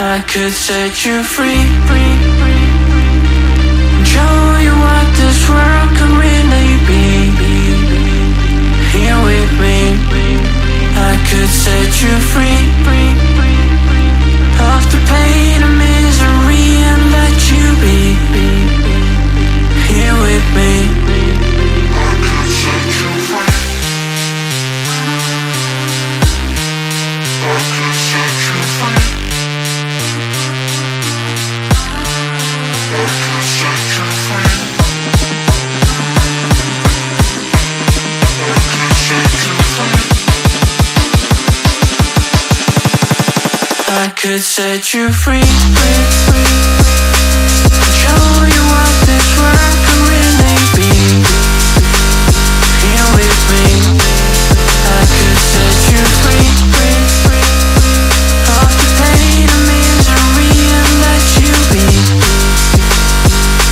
I could set you free, show you what this world can really be. Here with me, I could set you free of the pain and misery and let you be. Here with me, I could set you free. I could set you free. I could set you free. I could set you free. I could set you free. Show you what this world can really be. Here with me, I could set you free of the pain and misery and let you be.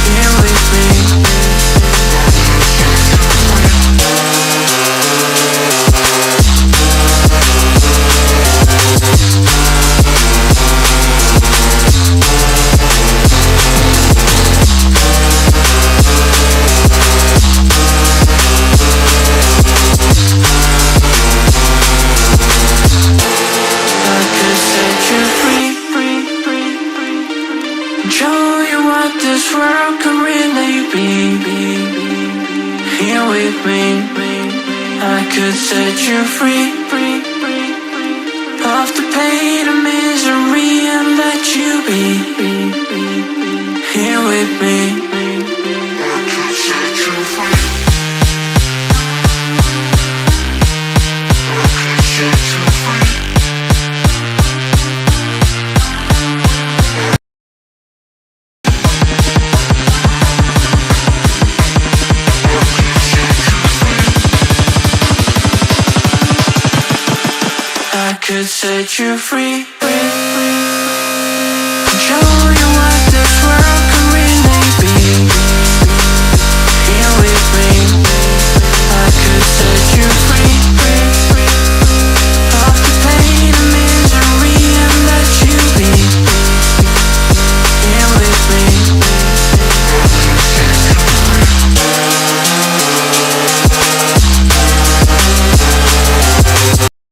Here with me, I could set you free. Show you what this world can really be. Here with me, I could set you free of the pain and misery and let you be. Here with me, I could set you free. I could set you free. I could set you free.